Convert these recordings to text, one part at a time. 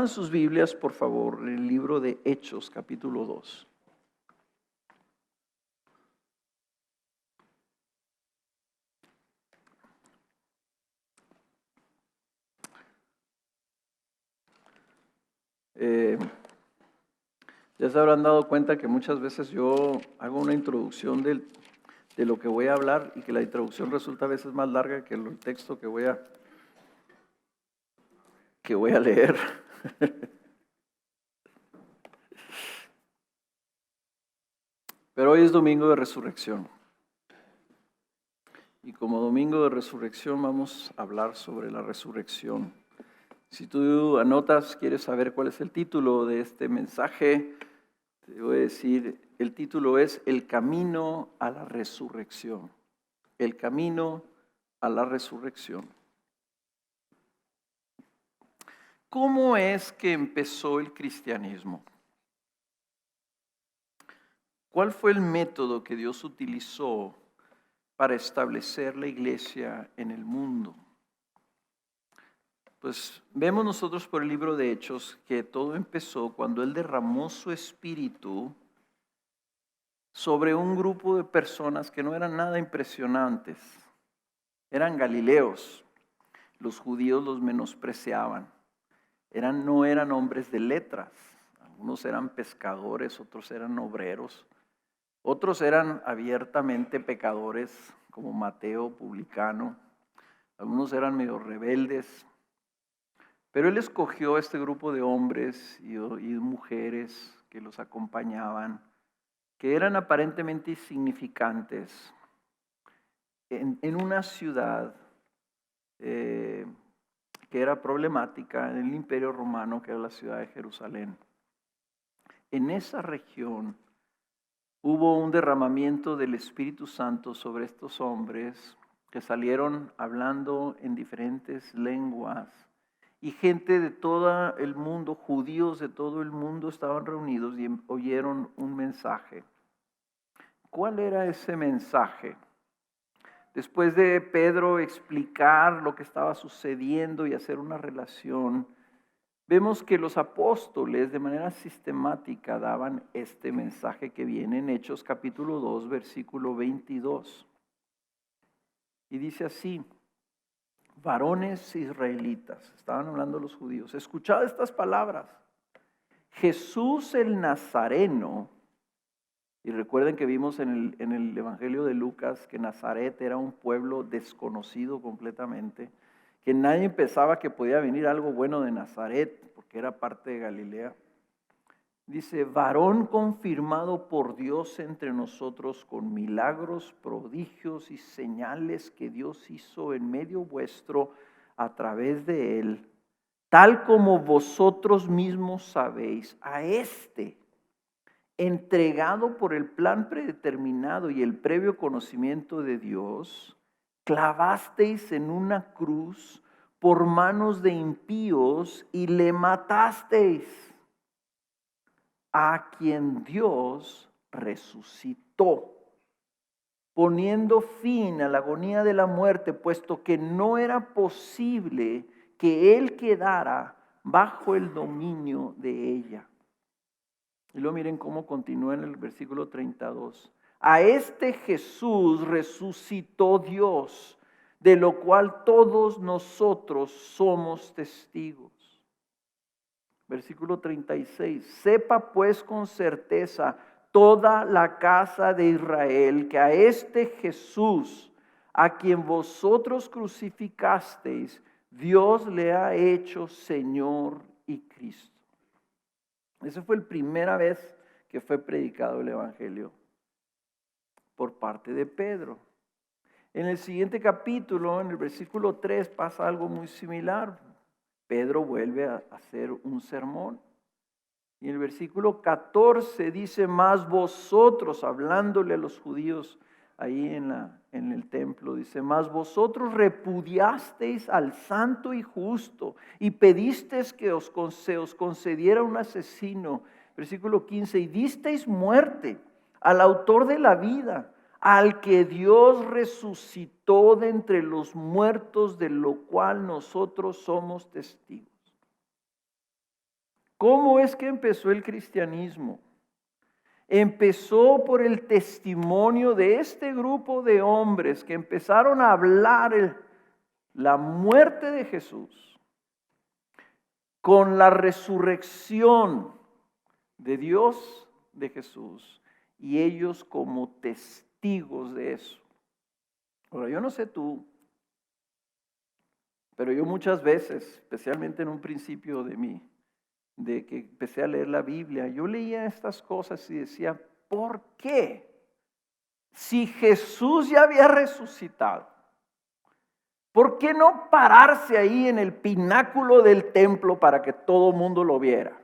Abran sus Biblias, por favor, en el libro de Hechos, capítulo 2. Ya se habrán dado cuenta que muchas veces yo hago una introducción de lo que voy a hablar y que la introducción resulta a veces más larga que el texto que voy a leer. Pero hoy es domingo de resurrección. Y como domingo de resurrección vamos a hablar sobre la resurrección. Si tú anotas, quieres saber cuál es el título de este mensaje, te voy a decir, el título es El camino a la resurrección. El camino a la resurrección. ¿Cómo es que empezó el cristianismo? ¿Cuál fue el método que Dios utilizó para establecer la iglesia en el mundo? Pues vemos nosotros por el libro de Hechos que todo empezó cuando Él derramó su espíritu sobre un grupo de personas que no eran nada impresionantes. Eran galileos. Los judíos los menospreciaban. No eran hombres de letras. Algunos eran pescadores, otros eran obreros. Otros eran abiertamente pecadores, como Mateo, publicano. Algunos eran medio rebeldes. Pero Él escogió este grupo de hombres y mujeres que los acompañaban, que eran aparentemente insignificantes, en una ciudad que era problemática, en el Imperio Romano, que era la ciudad de Jerusalén. En esa región hubo un derramamiento del Espíritu Santo sobre estos hombres que salieron hablando en diferentes lenguas. Y gente de todo el mundo, judíos de todo el mundo estaban reunidos y oyeron un mensaje. ¿Cuál era ese mensaje? Después de Pedro explicar lo que estaba sucediendo y hacer una relación, vemos que los apóstoles de manera sistemática daban este mensaje que viene en Hechos capítulo 2, versículo 22. Y dice así: varones israelitas, estaban hablando los judíos, escuchad estas palabras. Jesús el Nazareno, y recuerden que vimos en el Evangelio de Lucas que Nazaret era un pueblo desconocido completamente, que nadie pensaba que podía venir algo bueno de Nazaret, porque era parte de Galilea. Dice, varón confirmado por Dios entre nosotros con milagros, prodigios y señales que Dios hizo en medio vuestro a través de él, tal como vosotros mismos sabéis, a este, entregado por el plan predeterminado y el previo conocimiento de Dios, clavasteis en una cruz por manos de impíos y le matasteis, a quien Dios resucitó, poniendo fin a la agonía de la muerte, puesto que no era posible que él quedara bajo el dominio de ella. Y luego miren cómo continúa en el versículo 32. A este Jesús resucitó Dios, de lo cual todos nosotros somos testigos. Versículo 36. Sepa pues con certeza toda la casa de Israel que a este Jesús, a quien vosotros crucificasteis, Dios le ha hecho Señor y Cristo. Esa fue la primera vez que fue predicado el Evangelio por parte de Pedro. En el siguiente capítulo, en el versículo 3, pasa algo muy similar. Pedro vuelve a hacer un sermón. Y en el versículo 14 dice, más vosotros, hablándole a los judíos ahí en el templo, dice, más vosotros repudiasteis al santo y justo y pedisteis que se os concediera un asesino. Versículo 15, y disteis muerte al autor de la vida, al que Dios resucitó de entre los muertos, de lo cual nosotros somos testigos. ¿Cómo es que empezó el cristianismo? Empezó por el testimonio de este grupo de hombres que empezaron a hablar la muerte de Jesús con la resurrección de Dios, de Jesús, y ellos como testigos de eso. Ahora, yo no sé tú, pero yo muchas veces, especialmente en un principio de que empecé a leer la Biblia, yo leía estas cosas y decía, ¿por qué? Si Jesús ya había resucitado, ¿por qué no pararse ahí en el pináculo del templo para que todo el mundo lo viera?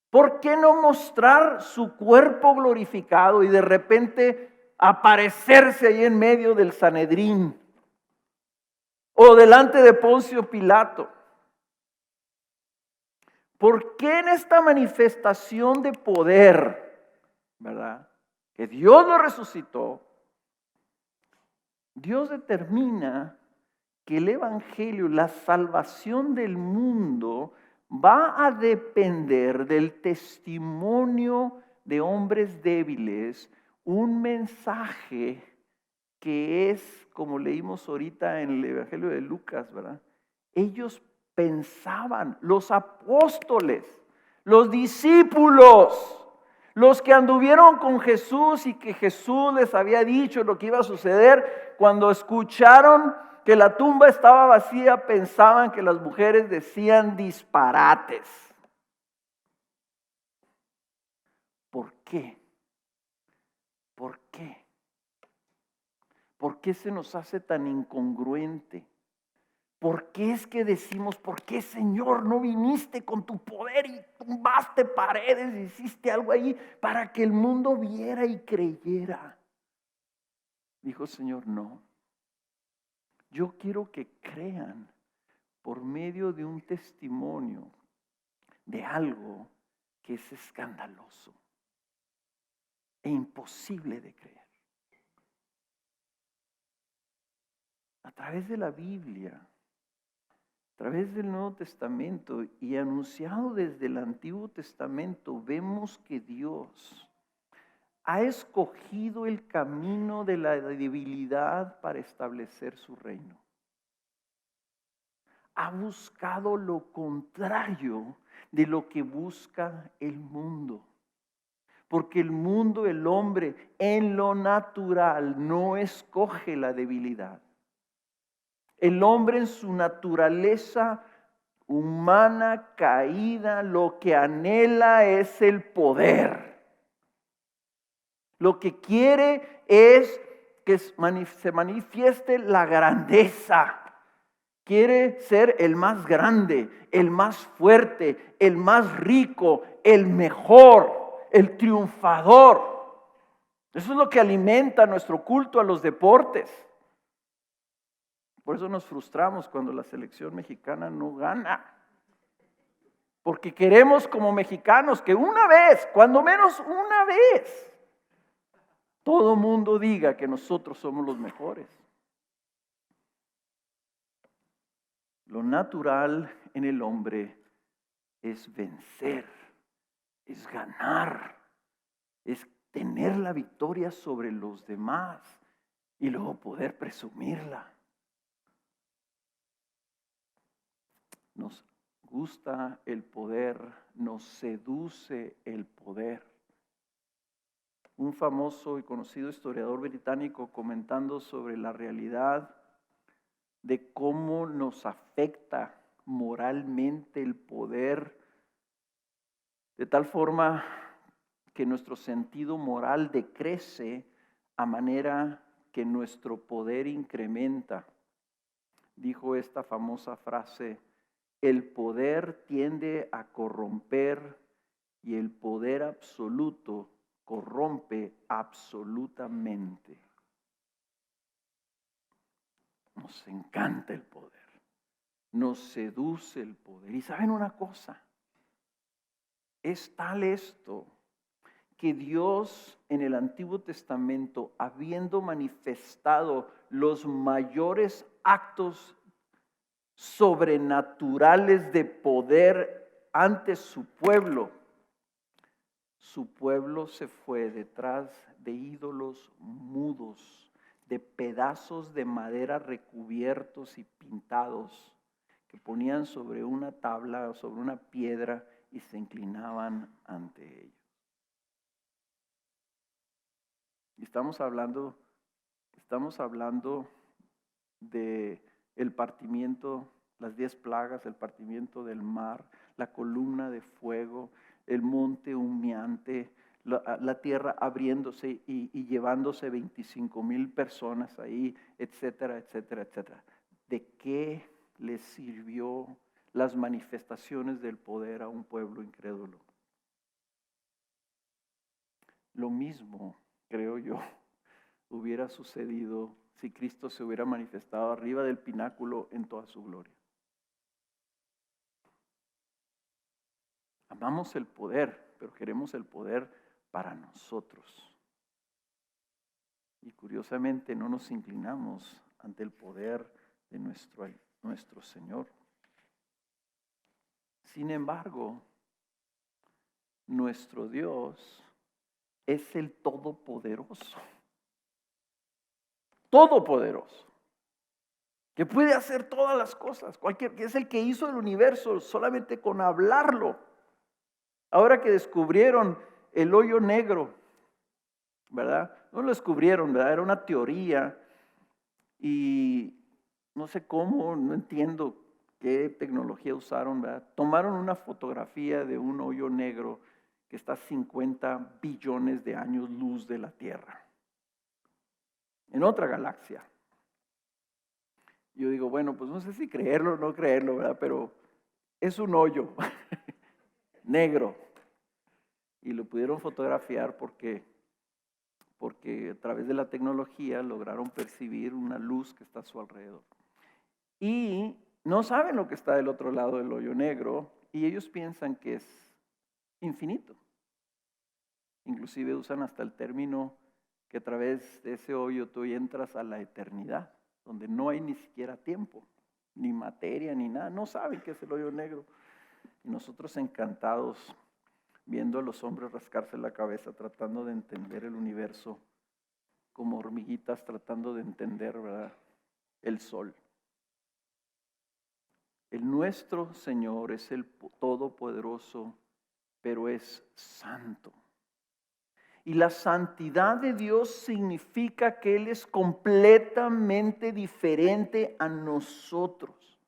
¿Por qué no mostrar su cuerpo glorificado y de repente aparecerse ahí en medio del Sanedrín o delante de Poncio Pilato? ¿Por qué en esta manifestación de poder, verdad, que Dios lo resucitó, Dios determina que el evangelio, la salvación del mundo, va a depender del testimonio de hombres débiles, un mensaje que es, como leímos ahorita en el evangelio de Lucas, ¿verdad? Ellos pensaban, los apóstoles, los discípulos, los que anduvieron con Jesús y que Jesús les había dicho lo que iba a suceder, cuando escucharon que la tumba estaba vacía, pensaban que las mujeres decían disparates. ¿Por qué? ¿Por qué? ¿Por qué se nos hace tan incongruente? ¿Por qué es que decimos, por qué, Señor, no viniste con tu poder y tumbaste paredes, hiciste algo ahí para que el mundo viera y creyera? Dijo el Señor, no. Yo quiero que crean por medio de un testimonio de algo que es escandaloso e imposible de creer. A través de la Biblia, a través del Nuevo Testamento y anunciado desde el Antiguo Testamento, vemos que Dios ha escogido el camino de la debilidad para establecer su reino. Ha buscado lo contrario de lo que busca el mundo. Porque el mundo, el hombre, en lo natural no escoge la debilidad. El hombre en su naturaleza humana caída lo que anhela es el poder. Lo que quiere es que se manifieste la grandeza. Quiere ser el más grande, el más fuerte, el más rico, el mejor, el triunfador. Eso es lo que alimenta nuestro culto a los deportes. Por eso nos frustramos cuando la selección mexicana no gana. Porque queremos como mexicanos que una vez, cuando menos una vez, todo mundo diga que nosotros somos los mejores. Lo natural en el hombre es vencer, es ganar, es tener la victoria sobre los demás y luego poder presumirla. Nos gusta el poder, nos seduce el poder. Un famoso y conocido historiador británico comentando sobre la realidad de cómo nos afecta moralmente el poder, de tal forma que nuestro sentido moral decrece a manera que nuestro poder incrementa. Dijo esta famosa frase: el poder tiende a corromper y el poder absoluto corrompe absolutamente. Nos encanta el poder, nos seduce el poder. Y ¿saben una cosa? Es tal esto que Dios en el Antiguo Testamento, habiendo manifestado los mayores actos sobrenaturales de poder ante su pueblo se fue detrás de ídolos mudos, de pedazos de madera recubiertos y pintados que ponían sobre una tabla o sobre una piedra y se inclinaban ante ellos. Y estamos hablando de el partimiento, las 10 plagas, el partimiento del mar, la columna de fuego, el monte humeante, la tierra abriéndose y llevándose 25,000 personas ahí, etcétera, etcétera, etcétera. ¿De qué les sirvió las manifestaciones del poder a un pueblo incrédulo? Lo mismo, creo yo, hubiera sucedido si Cristo se hubiera manifestado arriba del pináculo en toda su gloria. Amamos el poder, pero queremos el poder para nosotros. Y curiosamente no nos inclinamos ante el poder de nuestro Señor. Sin embargo, nuestro Dios es el Todopoderoso. Todopoderoso. Que puede hacer todas las cosas. Que es el que hizo el universo solamente con hablarlo. Ahora que descubrieron el hoyo negro, ¿verdad? No lo descubrieron, ¿verdad? Era una teoría y no sé cómo, no entiendo qué tecnología usaron, ¿verdad? Tomaron una fotografía de un hoyo negro que está a 50 billones de años luz de la Tierra, en otra galaxia. Yo digo, bueno, pues no sé si creerlo o no creerlo, ¿verdad? Pero es un hoyo negro. Y lo pudieron fotografiar porque a través de la tecnología lograron percibir una luz que está a su alrededor. Y no saben lo que está del otro lado del hoyo negro y ellos piensan que es infinito. Inclusive usan hasta el término que a través de ese hoyo tú entras a la eternidad, donde no hay ni siquiera tiempo, ni materia, ni nada. No saben qué es el hoyo negro. Y nosotros encantados viendo a los hombres rascarse la cabeza tratando de entender el universo, como hormiguitas tratando de entender, ¿verdad?, el sol. El nuestro Señor es el Todopoderoso, pero es santo. Y la santidad de Dios significa que Él es completamente diferente a nosotros.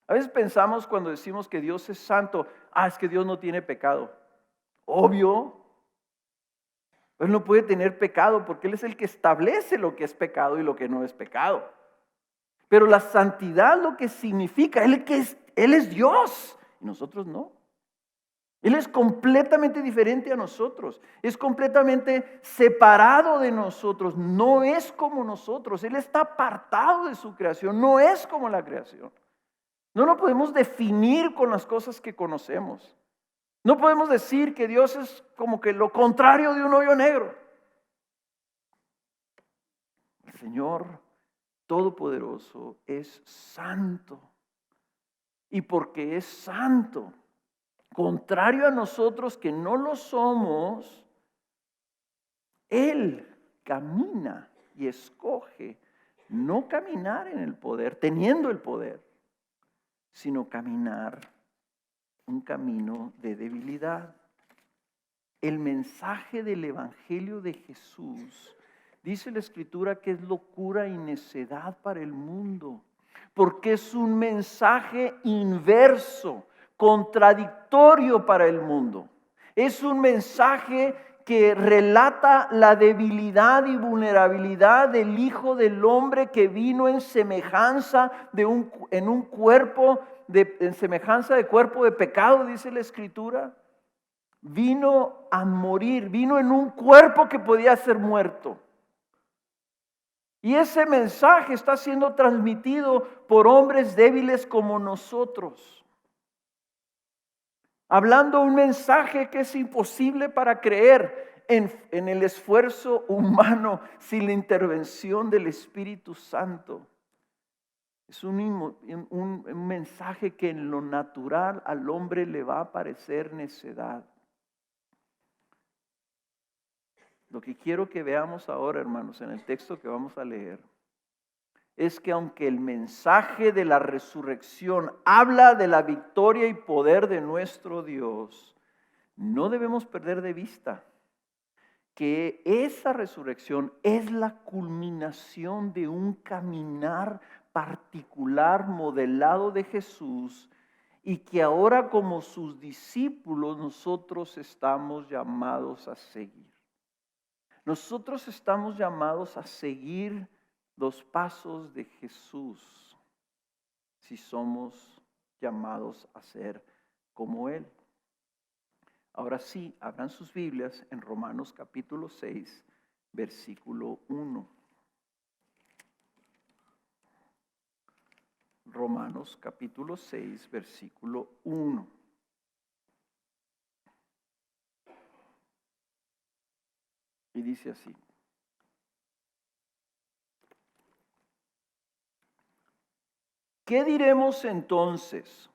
A veces pensamos cuando decimos que Dios es santo, es que Dios no tiene pecado. Obvio, Él no puede tener pecado porque Él es el que establece lo que es pecado y lo que no es pecado. Pero la santidad lo que significa, Él es Dios y nosotros no. Él es completamente diferente a nosotros, es completamente separado de nosotros, no es como nosotros, Él está apartado de su creación, no es como la creación. No lo podemos definir con las cosas que conocemos. No podemos decir que Dios es como que lo contrario de un hoyo negro. El Señor Todopoderoso es santo. Y porque es santo, contrario a nosotros que no lo somos, Él camina y escoge no caminar en el poder, teniendo el poder, sino caminar un camino de debilidad. El mensaje del Evangelio de Jesús, dice la Escritura que es locura y necedad para el mundo, porque es un mensaje inverso, contradictorio para el mundo. Es un mensaje que relata la debilidad y vulnerabilidad del Hijo del Hombre que vino en semejanza en semejanza de cuerpo de pecado, dice la Escritura. Vino a morir, vino en un cuerpo que podía ser muerto. Y ese mensaje está siendo transmitido por hombres débiles como nosotros. Hablando un mensaje que es imposible para creer en el esfuerzo humano sin la intervención del Espíritu Santo. Es un mensaje que en lo natural al hombre le va a parecer necedad. Lo que quiero que veamos ahora, hermanos, en el texto que vamos a leer, es que aunque el mensaje de la resurrección habla de la victoria y poder de nuestro Dios, no debemos perder de vista que esa resurrección es la culminación de un caminar particular modelado de Jesús y que ahora como sus discípulos nosotros estamos llamados a seguir. Nosotros estamos llamados a seguir los pasos de Jesús si somos llamados a ser como Él. Ahora sí, abran sus Biblias en Romanos capítulo 6, versículo 1. Romanos capítulo 6, versículo 1. Y dice así: ¿qué diremos entonces?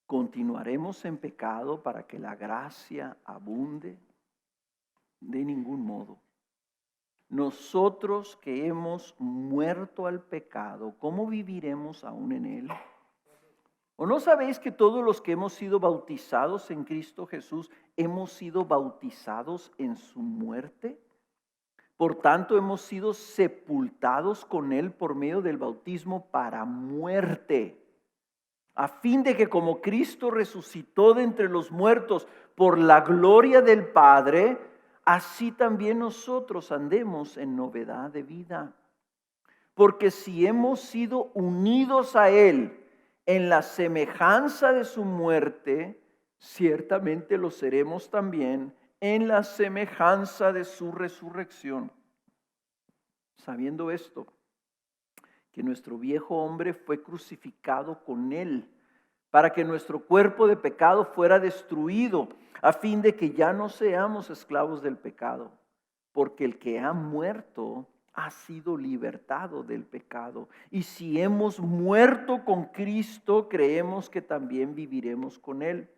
¿Continuaremos en pecado para que la gracia abunde? De ningún modo. Nosotros que hemos muerto al pecado, ¿cómo viviremos aún en él? ¿O no sabéis que todos los que hemos sido bautizados en Cristo Jesús hemos sido bautizados en su muerte? Por tanto, hemos sido sepultados con él por medio del bautismo para muerte, a fin de que como Cristo resucitó de entre los muertos por la gloria del Padre, así también nosotros andemos en novedad de vida. Porque si hemos sido unidos a Él en la semejanza de su muerte, ciertamente lo seremos también en la semejanza de su resurrección. Sabiendo esto, que nuestro viejo hombre fue crucificado con Él, para que nuestro cuerpo de pecado fuera destruido, a fin de que ya no seamos esclavos del pecado, porque el que ha muerto ha sido libertado del pecado. Y si hemos muerto con Cristo, creemos que también viviremos con Él,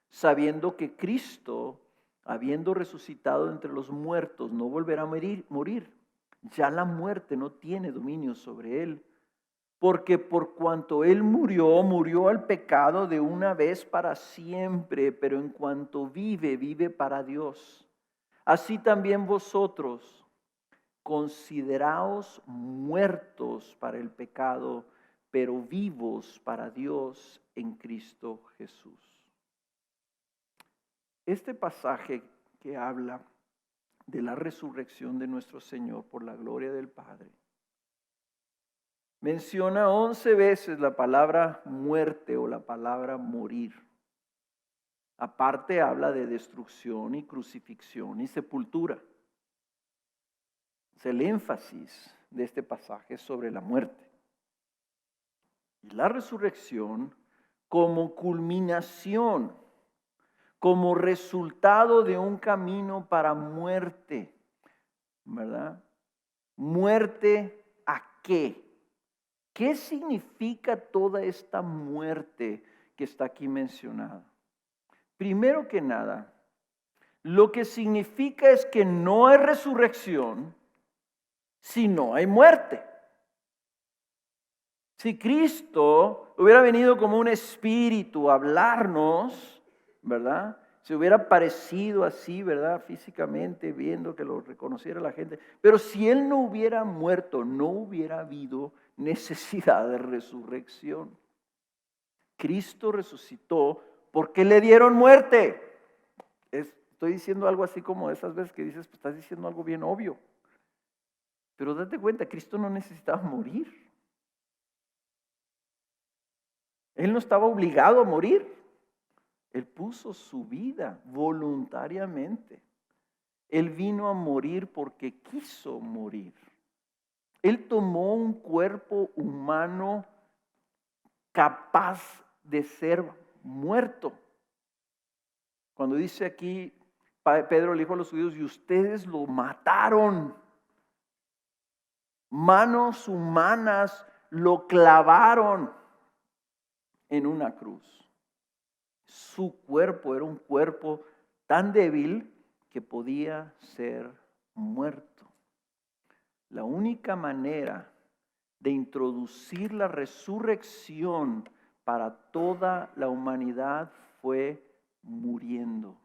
sabiendo que Cristo, habiendo resucitado entre los muertos, no volverá a morir. Ya la muerte no tiene dominio sobre Él. Porque por cuanto Él murió al pecado de una vez para siempre, pero en cuanto vive para Dios. Así también vosotros, consideraos muertos para el pecado, pero vivos para Dios en Cristo Jesús. Este pasaje que habla de la resurrección de nuestro Señor por la gloria del Padre, menciona 11 veces la palabra muerte o la palabra morir. Aparte habla de destrucción y crucifixión y sepultura. El énfasis de este pasaje es sobre la muerte. Y la resurrección como culminación, como resultado de un camino para muerte, ¿verdad? ¿Muerte a qué? ¿Qué significa toda esta muerte que está aquí mencionada? Primero que nada, lo que significa es que no hay resurrección si no hay muerte. Si Cristo hubiera venido como un espíritu a hablarnos, ¿verdad? Se hubiera parecido así, ¿verdad? Físicamente, viendo que lo reconociera la gente. Pero si Él no hubiera muerto, no hubiera habido necesidad de resurrección. Cristo resucitó porque le dieron muerte. Estoy diciendo algo así como esas veces que dices, pues estás diciendo algo bien obvio. Pero date cuenta, Cristo no necesitaba morir. Él no estaba obligado a morir. Él puso su vida voluntariamente. Él vino a morir porque quiso morir. Él tomó un cuerpo humano capaz de ser muerto. Cuando dice aquí, Pedro le dijo a los judíos, y ustedes lo mataron. Manos humanas lo clavaron en una cruz. Su cuerpo era un cuerpo tan débil que podía ser muerto. La única manera de introducir la resurrección para toda la humanidad fue muriendo.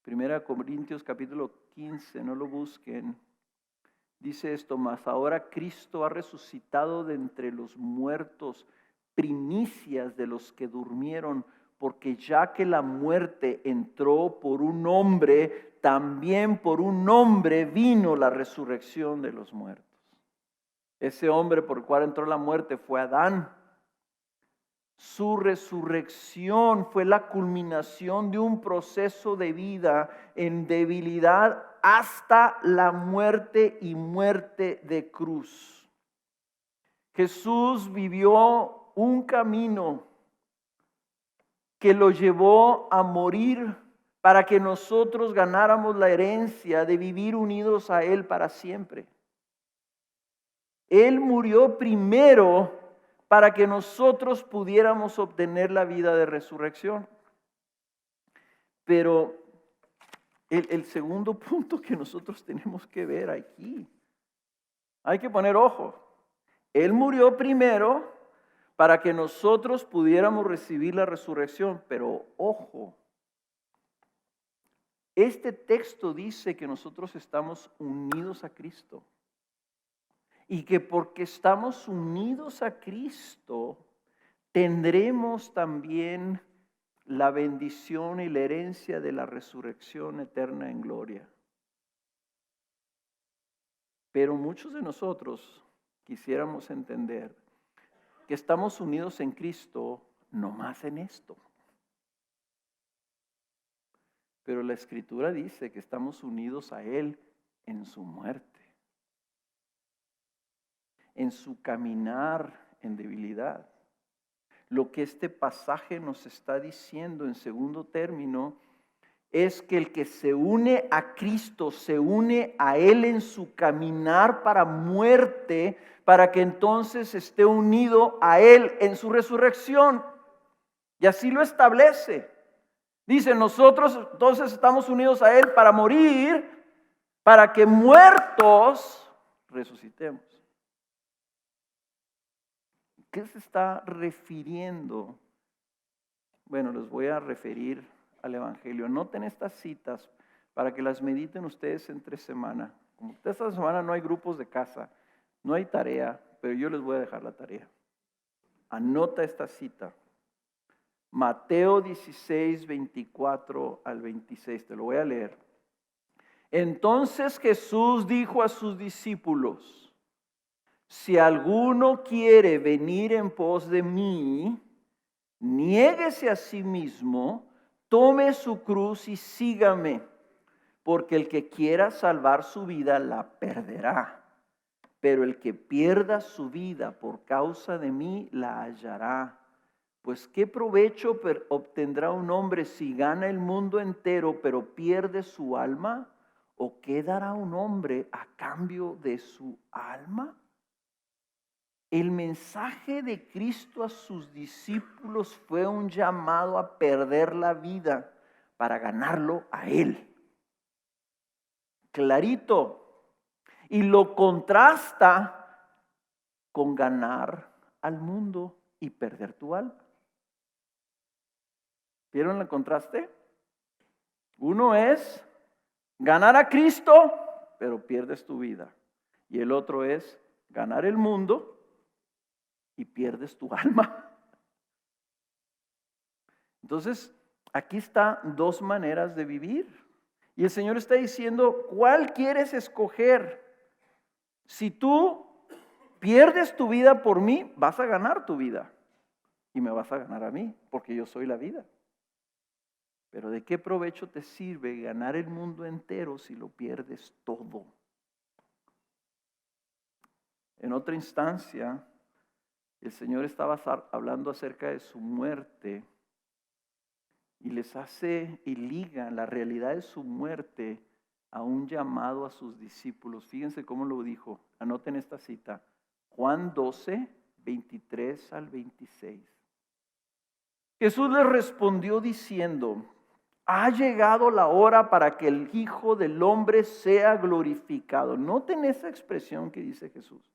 1 Corintios capítulo 15, no lo busquen. Dice esto: mas ahora Cristo ha resucitado de entre los muertos, primicias de los que durmieron, porque ya que la muerte entró por un hombre, también por un hombre vino la resurrección de los muertos. Ese hombre por el cual entró la muerte fue Adán. Su resurrección fue la culminación de un proceso de vida en debilidad hasta la muerte y muerte de cruz. Jesús vivió un camino que lo llevó a morir para que nosotros ganáramos la herencia de vivir unidos a Él para siempre. Él murió primero para que nosotros pudiéramos obtener la vida de resurrección. Pero el segundo punto que nosotros tenemos que ver aquí, hay que poner ojo. Él murió primero para que nosotros pudiéramos recibir la resurrección, pero ojo, este texto dice que nosotros estamos unidos a Cristo. Y que porque estamos unidos a Cristo, tendremos también la bendición y la herencia de la resurrección eterna en gloria. Pero muchos de nosotros quisiéramos entender que estamos unidos en Cristo no más en esto. Pero la Escritura dice que estamos unidos a Él en su muerte, en su caminar en debilidad. Lo que este pasaje nos está diciendo en segundo término es que el que se une a Cristo, se une a Él en su caminar para muerte, para que entonces esté unido a Él en su resurrección. Y así lo establece. Dice, nosotros entonces estamos unidos a Él para morir, para que muertos resucitemos. ¿Qué se está refiriendo? Bueno, les voy a referir al Evangelio. Noten estas citas para que las mediten ustedes entre semana. Como esta semana no hay grupos de casa, no hay tarea, pero yo les voy a dejar la tarea. Anota esta cita. Mateo 16, 24 al 26. Te lo voy a leer. Entonces Jesús dijo a sus discípulos: si alguno quiere venir en pos de mí, niéguese a sí mismo, tome su cruz y sígame, porque el que quiera salvar su vida la perderá, pero el que pierda su vida por causa de mí la hallará. Pues ¿qué provecho obtendrá un hombre si gana el mundo entero, pero pierde su alma? ¿O qué dará un hombre a cambio de su alma? El mensaje de Cristo a sus discípulos fue un llamado a perder la vida para ganarlo a Él. Clarito. Y lo contrasta con ganar al mundo y perder tu alma. ¿Vieron el contraste? Uno es ganar a Cristo, pero pierdes tu vida. Y el otro es ganar el mundo y pierdes tu alma. Entonces, aquí están dos maneras de vivir. Y el Señor está diciendo, ¿cuál quieres escoger? Si tú pierdes tu vida por mí, vas a ganar tu vida. Y me vas a ganar a mí, porque yo soy la vida. Pero ¿de qué provecho te sirve ganar el mundo entero si lo pierdes todo? En otra instancia, el Señor estaba hablando acerca de su muerte y les hace y liga la realidad de su muerte a un llamado a sus discípulos. Fíjense cómo lo dijo. Anoten esta cita. Juan 12, 23 al 26. Jesús les respondió diciendo: ha llegado la hora para que el Hijo del Hombre sea glorificado. Noten esa expresión que dice Jesús.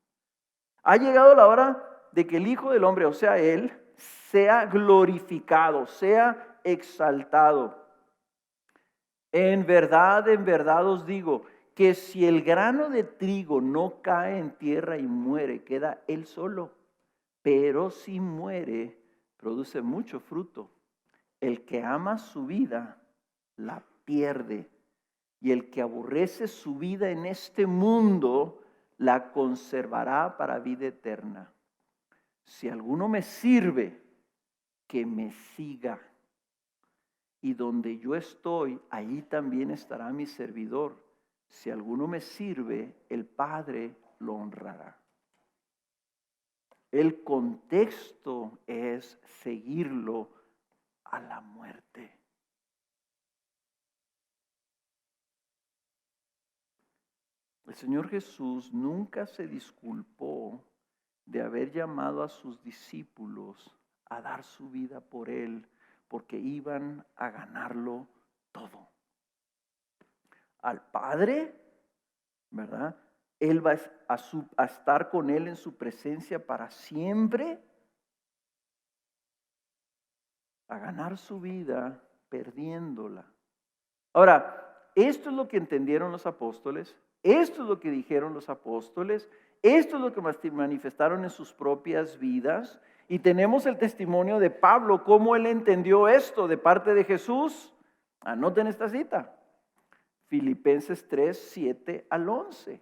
Ha llegado la hora de que el Hijo del Hombre, o sea, Él, sea glorificado, sea exaltado. En verdad os digo que si el grano de trigo no cae en tierra y muere, queda él solo. Pero si muere, produce mucho fruto. El que ama su vida, la pierde. Y el que aborrece su vida en este mundo, la conservará para vida eterna. Si alguno me sirve, que me siga. Y donde yo estoy, allí también estará mi servidor. Si alguno me sirve, el Padre lo honrará. El contexto es seguirlo a la muerte. El Señor Jesús nunca se disculpó de haber llamado a sus discípulos a dar su vida por Él, porque iban a ganarlo todo. Al Padre, ¿verdad? Él va a estar con Él en su presencia para siempre, a ganar su vida perdiéndola. Ahora, esto es lo que entendieron los apóstoles, esto es lo que dijeron los apóstoles, esto es lo que manifestaron en sus propias vidas, y tenemos el testimonio de Pablo, cómo él entendió esto de parte de Jesús. Anoten esta cita, Filipenses 3, 7 al 11.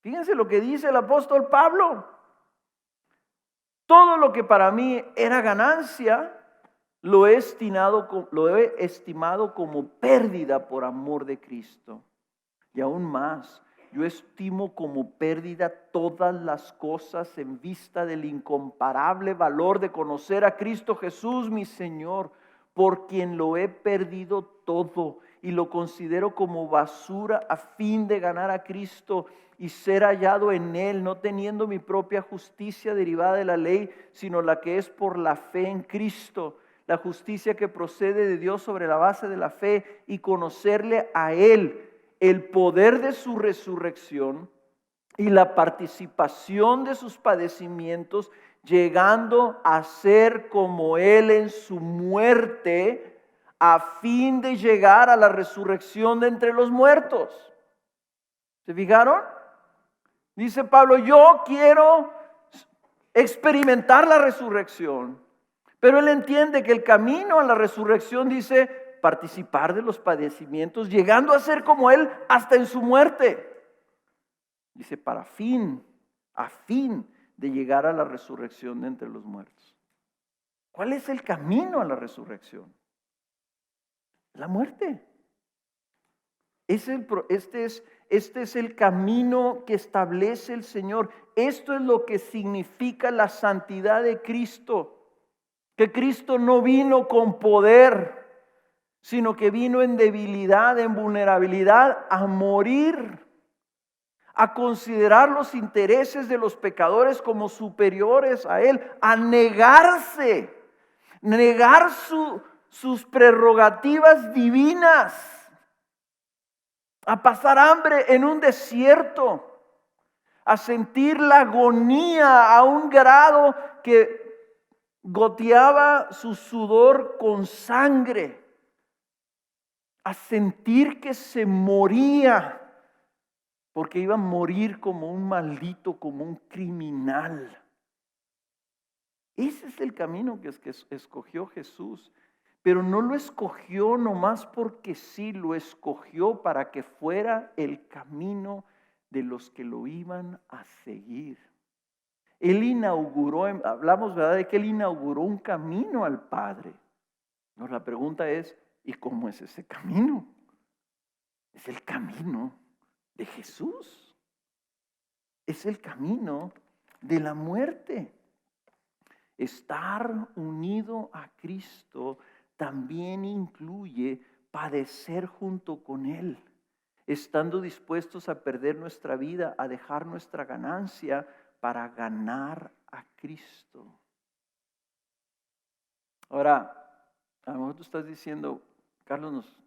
Fíjense lo que dice el apóstol Pablo. Todo lo que para mí era ganancia, lo he estimado como pérdida por amor de Cristo. Y aún más, yo estimo como pérdida todas las cosas en vista del incomparable valor de conocer a Cristo Jesús, mi Señor, por quien lo he perdido todo y lo considero como basura a fin de ganar a Cristo y ser hallado en Él, no teniendo mi propia justicia derivada de la ley, sino la que es por la fe en Cristo, la justicia que procede de Dios sobre la base de la fe, y conocerle a Él, el poder de su resurrección y la participación de sus padecimientos, llegando a ser como Él en su muerte, a fin de llegar a la resurrección de entre los muertos. ¿Se fijaron? Dice Pablo, yo quiero experimentar la resurrección, pero él entiende que el camino a la resurrección dice participar de los padecimientos, llegando a ser como Él hasta en su muerte. Dice, a fin de llegar a la resurrección de entre los muertos. ¿Cuál es el camino a la resurrección? La muerte. Este es el camino que establece el Señor. Esto es lo que significa la santidad de Cristo. Que Cristo no vino con poder, sino que vino en debilidad, en vulnerabilidad, a morir, a considerar los intereses de los pecadores como superiores a Él, a negarse, negar sus prerrogativas divinas, a pasar hambre en un desierto, a sentir la agonía a un grado que goteaba su sudor con sangre, a sentir que se moría, porque iba a morir como un maldito, como un criminal. Ese es el camino que escogió Jesús, pero no lo escogió nomás porque sí, lo escogió para que fuera el camino de los que lo iban a seguir. Él inauguró, hablamos, ¿verdad?, de que Él inauguró un camino al Padre. No, la pregunta es, ¿y cómo es ese camino? Es el camino de Jesús. Es el camino de la muerte. Estar unido a Cristo también incluye padecer junto con Él, estando dispuestos a perder nuestra vida, a dejar nuestra ganancia, para ganar a Cristo. Ahora, a lo mejor tú estás diciendo, Carlos,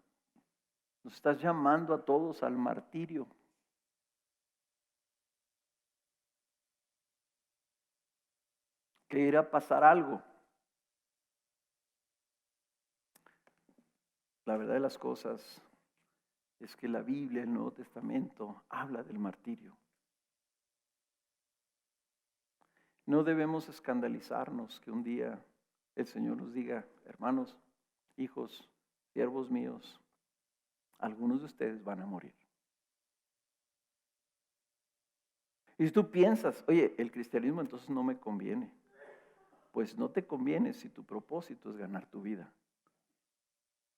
nos estás llamando a todos al martirio. Que irá a pasar algo. La verdad de las cosas es que la Biblia, el Nuevo Testamento, habla del martirio. No debemos escandalizarnos que un día el Señor nos diga, hermanos, hijos, siervos míos, algunos de ustedes van a morir. Y si tú piensas, oye, el cristianismo entonces no me conviene. Pues no te conviene si tu propósito es ganar tu vida.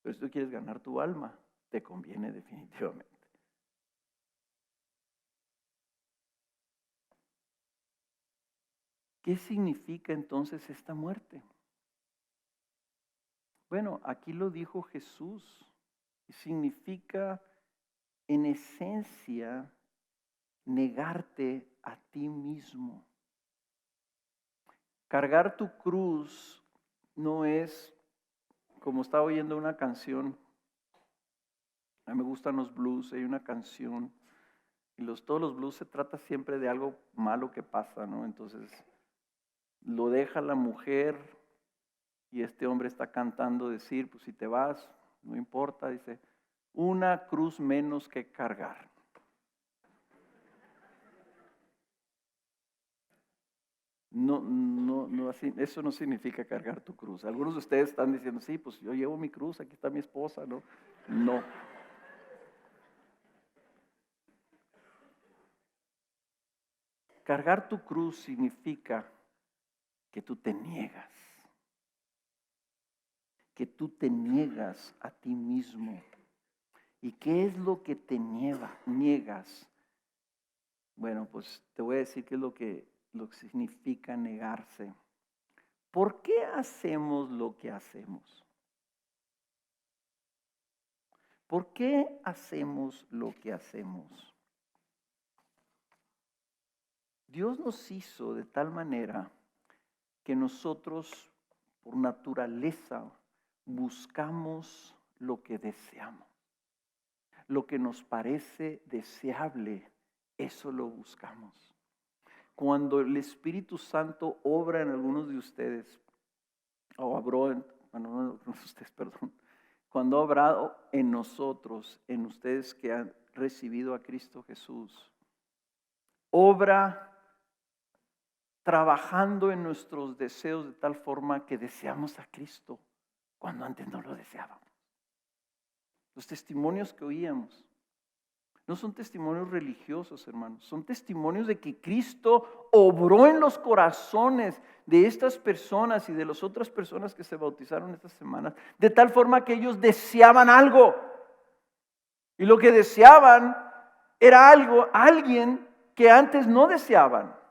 Pero si tú quieres ganar tu alma, te conviene definitivamente. ¿Qué significa entonces esta muerte? Bueno, aquí lo dijo Jesús. Significa en esencia negarte a ti mismo. Cargar tu cruz no es, como estaba oyendo una canción, a mí me gustan los blues, hay una canción, y todos los blues se trata siempre de algo malo que pasa, ¿no? Entonces, lo deja la mujer y este hombre está cantando decir, pues si te vas, no importa, dice, una cruz menos que cargar. No, así, eso no significa cargar tu cruz. Algunos de ustedes están diciendo, sí, pues yo llevo mi cruz, aquí está mi esposa, ¿no? No. Cargar tu cruz significa que tú te niegas. Que tú te niegas a ti mismo. ¿Y qué es lo que te niegas? Bueno, pues te voy a decir qué es lo que significa negarse. ¿Por qué hacemos lo que hacemos? ¿Por qué hacemos lo que hacemos? Dios nos hizo de tal manera que nosotros, por naturaleza, buscamos lo que deseamos. Lo que nos parece deseable, eso lo buscamos. Cuando el Espíritu Santo obra en algunos de ustedes, o obró en, bueno, no ustedes, perdón, cuando ha obrado en nosotros, en ustedes que han recibido a Cristo Jesús, obra trabajando en nuestros deseos de tal forma que deseamos a Cristo cuando antes no lo deseábamos. Los testimonios que oíamos no son testimonios religiosos, hermanos, son testimonios de que Cristo obró en los corazones de estas personas y de las otras personas que se bautizaron estas semanas, de tal forma que ellos deseaban algo. Y lo que deseaban era alguien que antes no deseaban.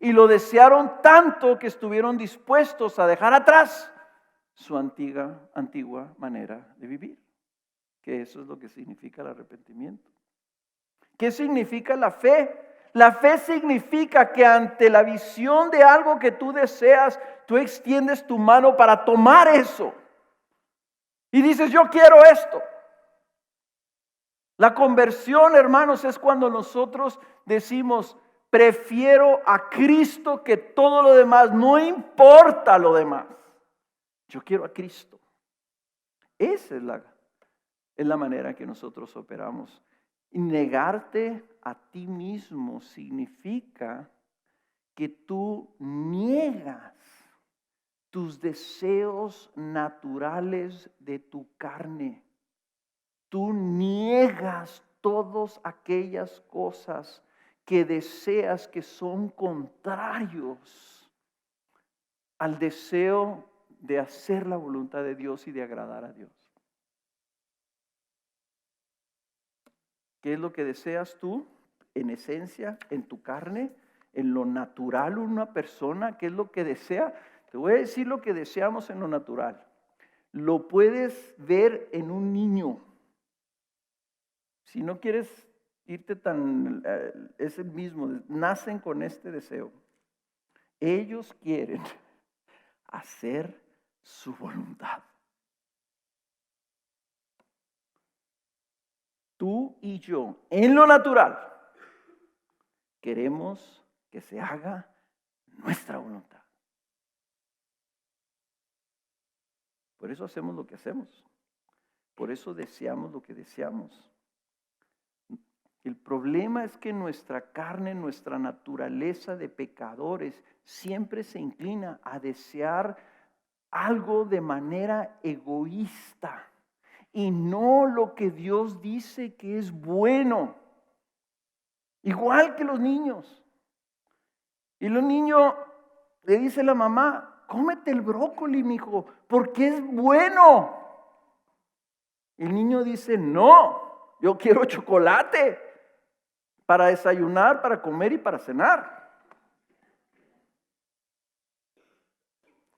Y lo desearon tanto que estuvieron dispuestos a dejar atrás su antigua manera de vivir. Que eso es lo que significa el arrepentimiento. ¿Qué significa la fe? La fe significa que ante la visión de algo que tú deseas, tú extiendes tu mano para tomar eso. Y dices, yo quiero esto. La conversión, hermanos, es cuando nosotros decimos, prefiero a Cristo que todo lo demás, no importa lo demás. Yo quiero a Cristo. Esa es la manera que nosotros operamos. Y negarte a ti mismo significa que tú niegas tus deseos naturales de tu carne. Tú niegas todas aquellas cosas que deseas que son contrarios al deseo de hacer la voluntad de Dios y de agradar a Dios. ¿Qué es lo que deseas tú en esencia, en tu carne, en lo natural una persona? ¿Qué es lo que desea? Te voy a decir lo que deseamos en lo natural. Lo puedes ver en un niño. Si no quieres irte tan, es el mismo, nacen con este deseo. Ellos quieren hacer su voluntad. Tú y yo, en lo natural, queremos que se haga nuestra voluntad. Por eso hacemos lo que hacemos. Por eso deseamos lo que deseamos. El problema es que nuestra carne, nuestra naturaleza de pecadores, siempre se inclina a desear algo de manera egoísta y no lo que Dios dice que es bueno. Igual que los niños. Y los niños le dice a la mamá, cómete el brócoli, mijo, porque es bueno. Y el niño dice, no, yo quiero chocolate para desayunar, para comer y para cenar.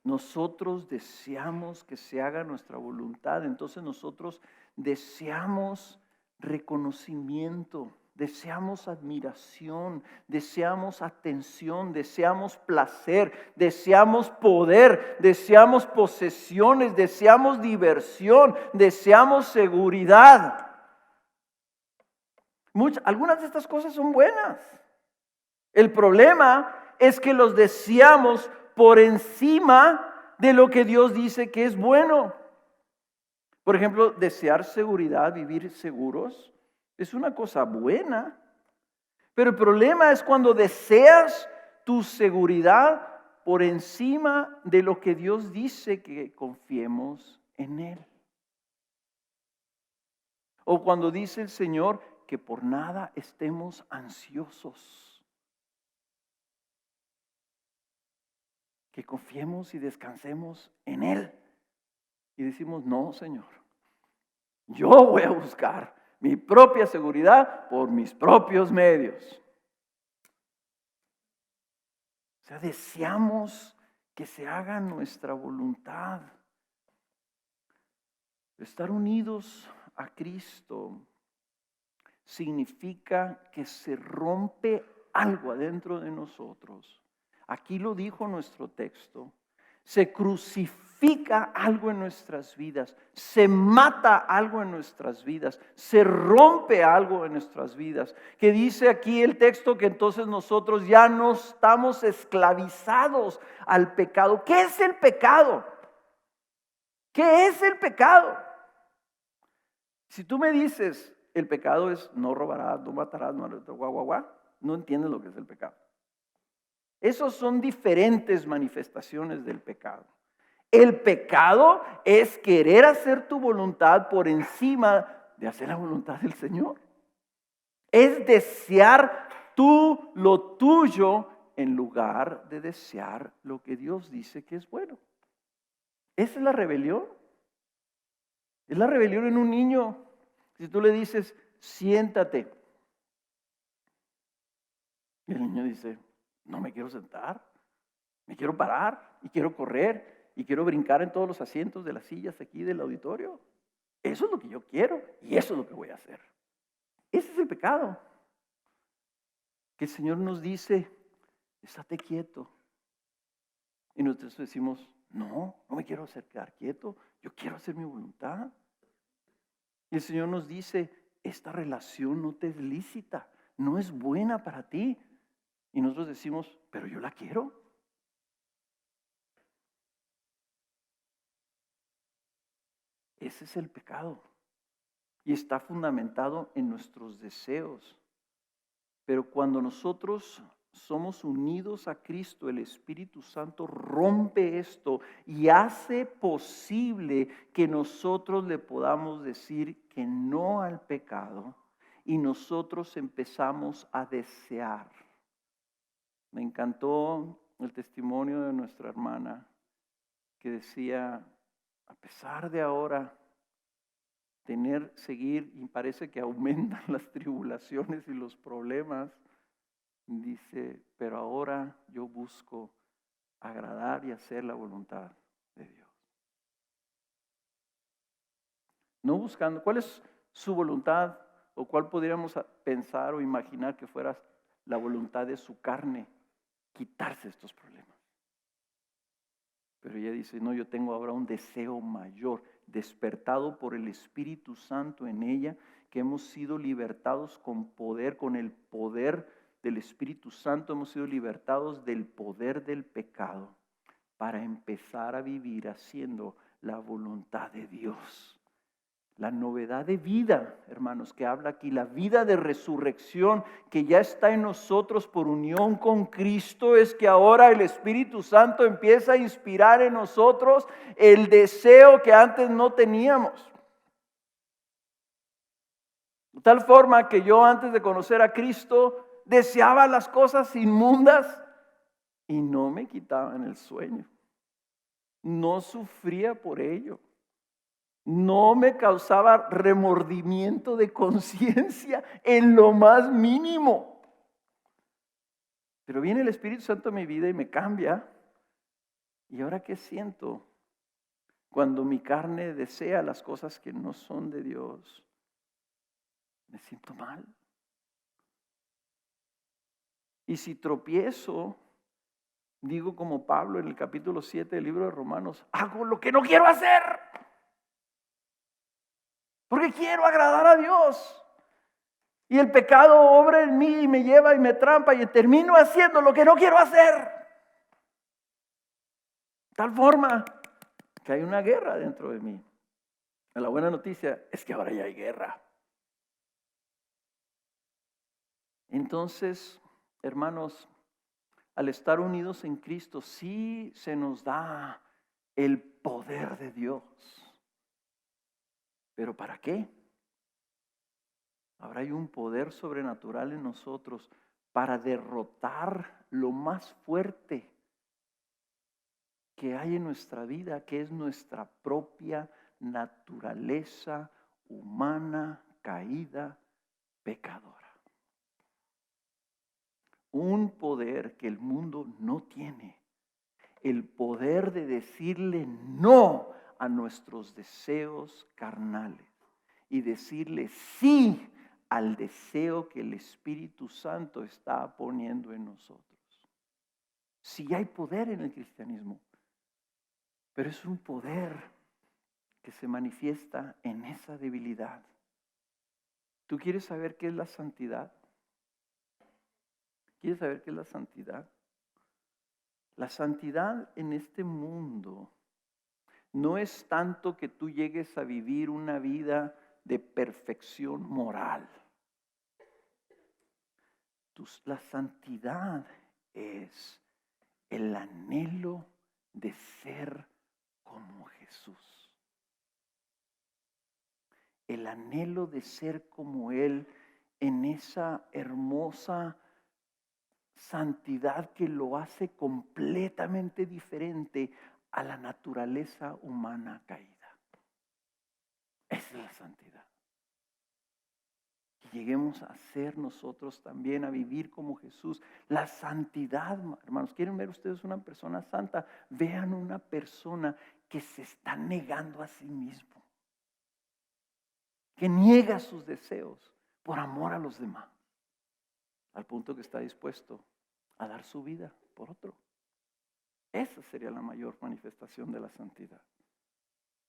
Nosotros deseamos que se haga nuestra voluntad, entonces nosotros deseamos reconocimiento, deseamos admiración, deseamos atención, deseamos placer, deseamos poder, deseamos posesiones, deseamos diversión, deseamos seguridad. Algunas de estas cosas son buenas. El problema es que los deseamos por encima de lo que Dios dice que es bueno. Por ejemplo, desear seguridad, vivir seguros, es una cosa buena. Pero el problema es cuando deseas tu seguridad por encima de lo que Dios dice que confiemos en Él. O cuando dice el Señor que por nada estemos ansiosos. Que confiemos y descansemos en Él. Y decimos, no, Señor, yo voy a buscar mi propia seguridad por mis propios medios. O sea, deseamos que se haga nuestra voluntad. Estar unidos a Cristo significa que se rompe algo adentro de nosotros. Aquí lo dijo nuestro texto. Se crucifica algo en nuestras vidas, se mata algo en nuestras vidas, se rompe algo en nuestras vidas. Que dice aquí el texto que entonces nosotros ya no estamos esclavizados al pecado. ¿Qué es el pecado? ¿Qué es el pecado? Si tú me dices, el pecado es no robarás, no matarás, no entiendes lo que es el pecado. Esos son diferentes manifestaciones del pecado. El pecado es querer hacer tu voluntad por encima de hacer la voluntad del Señor. Es desear tú lo tuyo en lugar de desear lo que Dios dice que es bueno. Esa es la rebelión. Es la rebelión en un niño. Si tú le dices, siéntate. Y el niño dice, no me quiero sentar, me quiero parar y quiero correr y quiero brincar en todos los asientos de las sillas aquí del auditorio. Eso es lo que yo quiero y eso es lo que voy a hacer. Ese es el pecado. Que el Señor nos dice, estate quieto. Y nosotros decimos, no me quiero hacer quedar quieto, yo quiero hacer mi voluntad. Y el Señor nos dice, esta relación no te es lícita, no es buena para ti. Y nosotros decimos, pero yo la quiero. Ese es el pecado. Y está fundamentado en nuestros deseos. Pero cuando nosotros somos unidos a Cristo, el Espíritu Santo rompe esto y hace posible que nosotros le podamos decir que no al pecado y nosotros empezamos a desear. Me encantó el testimonio de nuestra hermana que decía, a pesar de ahora seguir, y parece que aumentan las tribulaciones y los problemas, dice, pero ahora yo busco agradar y hacer la voluntad de Dios. No buscando, ¿cuál es su voluntad? o cuál podríamos pensar o imaginar que fuera la voluntad de su carne, quitarse estos problemas. Pero ella dice, no, yo tengo ahora un deseo mayor, despertado por el Espíritu Santo en ella, que hemos sido libertados con poder, con el poder del Espíritu Santo, hemos sido libertados del poder del pecado, para empezar a vivir haciendo la voluntad de Dios. La novedad de vida, hermanos, que habla aquí, la vida de resurrección que ya está en nosotros por unión con Cristo, es que ahora el Espíritu Santo empieza a inspirar en nosotros el deseo que antes no teníamos. De tal forma que yo antes de conocer a Cristo deseaba las cosas inmundas y no me quitaban el sueño. No sufría por ello. No me causaba remordimiento de conciencia en lo más mínimo. Pero viene el Espíritu Santo a mi vida y me cambia. ¿Y ahora qué siento? Cuando mi carne desea las cosas que no son de Dios, me siento mal. Y si tropiezo, digo como Pablo en el capítulo 7 del libro de Romanos, hago lo que no quiero hacer. Porque quiero agradar a Dios. Y el pecado obra en mí y me lleva y me trampa y termino haciendo lo que no quiero hacer. Tal forma que hay una guerra dentro de mí. La buena noticia es que ahora ya hay guerra. Entonces, hermanos, al estar unidos en Cristo, sí se nos da el poder de Dios. ¿Pero para qué? Ahora hay un poder sobrenatural en nosotros para derrotar lo más fuerte que hay en nuestra vida, que es nuestra propia naturaleza humana, caída, pecadora. Un poder que el mundo no tiene. El poder de decirle no a nuestros deseos carnales y decirle sí al deseo que el Espíritu Santo está poniendo en nosotros. Sí hay poder en el cristianismo, pero es un poder que se manifiesta en esa debilidad. ¿Tú quieres saber qué es la santidad? ¿Quieres saber qué es la santidad? La santidad en este mundo no es tanto que tú llegues a vivir una vida de perfección moral. La santidad es el anhelo de ser como Jesús. El anhelo de ser como Él en esa hermosa santidad que lo hace completamente diferente a la naturaleza humana caída. Esa es la santidad. Y lleguemos a ser nosotros también, a vivir como Jesús. La santidad, hermanos, ¿quieren ver ustedes una persona santa? Vean una persona que se está negando a sí mismo, que niega sus deseos por amor a los demás, al punto que está dispuesto a dar su vida por otro. Esa sería la mayor manifestación de la santidad.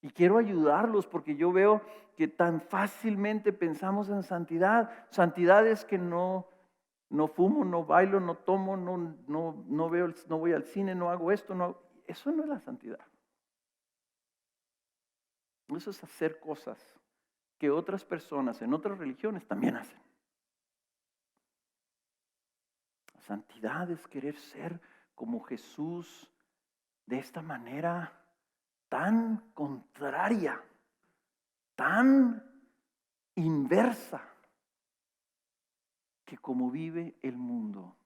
Y quiero ayudarlos porque yo veo que tan fácilmente pensamos en santidad. Santidad es que no fumo, no bailo, no tomo, no veo, no voy al cine, no hago esto, no. Eso no es la santidad. Eso es hacer cosas que otras personas en otras religiones también hacen. Santidad es querer ser como Jesús de esta manera tan contraria, tan inversa, que como vive el mundo.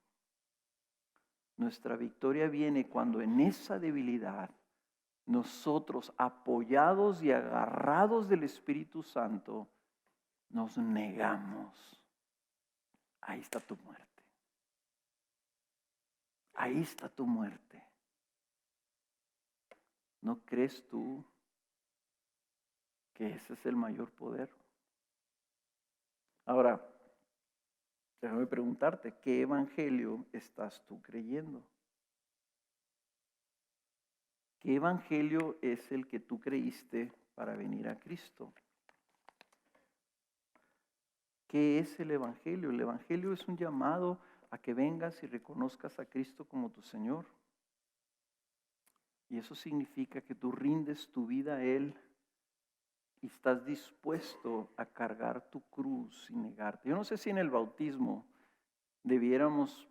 Nuestra victoria viene cuando en esa debilidad nosotros, apoyados y agarrados del Espíritu Santo, nos negamos. Ahí está tu muerte. Ahí está tu muerte. ¿No crees tú que ese es el mayor poder? Ahora, déjame preguntarte, ¿qué evangelio estás tú creyendo? ¿Qué evangelio es el que tú creíste para venir a Cristo? ¿Qué es el evangelio? El evangelio es un llamado a que vengas y reconozcas a Cristo como tu Señor. Y eso significa que tú rindes tu vida a Él y estás dispuesto a cargar tu cruz y negarte. Yo no sé si en el bautismo debiéramos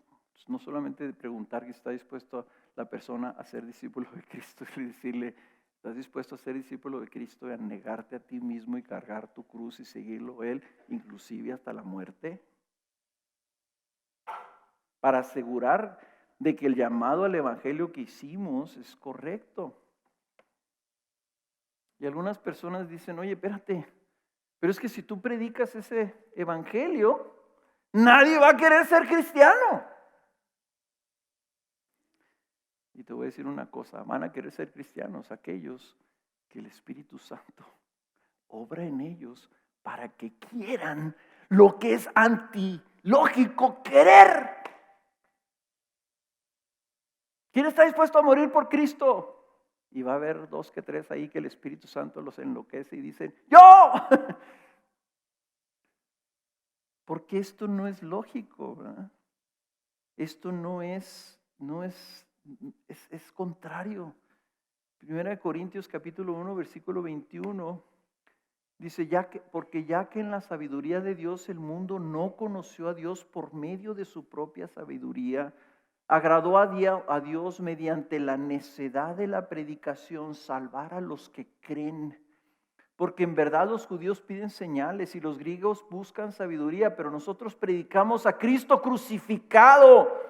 no solamente preguntar que está dispuesto la persona a ser discípulo de Cristo y decirle, ¿estás dispuesto a ser discípulo de Cristo y a negarte a ti mismo y cargar tu cruz y seguirlo Él, inclusive hasta la muerte? Para asegurar de que el llamado al evangelio que hicimos es correcto. Y algunas personas dicen, oye, espérate, pero es que si tú predicas ese evangelio, nadie va a querer ser cristiano. Y te voy a decir una cosa, van a querer ser cristianos aquellos que el Espíritu Santo obra en ellos para que quieran lo que es antilógico querer. ¿Quién está dispuesto a morir por Cristo? Y va a haber 2 que 3 ahí que el Espíritu Santo los enloquece y dicen, ¡yo! Porque esto no es lógico, ¿verdad? Esto es contrario. Primera de Corintios capítulo 1, versículo 21, dice, porque ya que en la sabiduría de Dios el mundo no conoció a Dios por medio de su propia sabiduría, agradó a Dios mediante la necedad de la predicación salvar a los que creen. Porque en verdad los judíos piden señales y los griegos buscan sabiduría, pero nosotros predicamos a Cristo crucificado,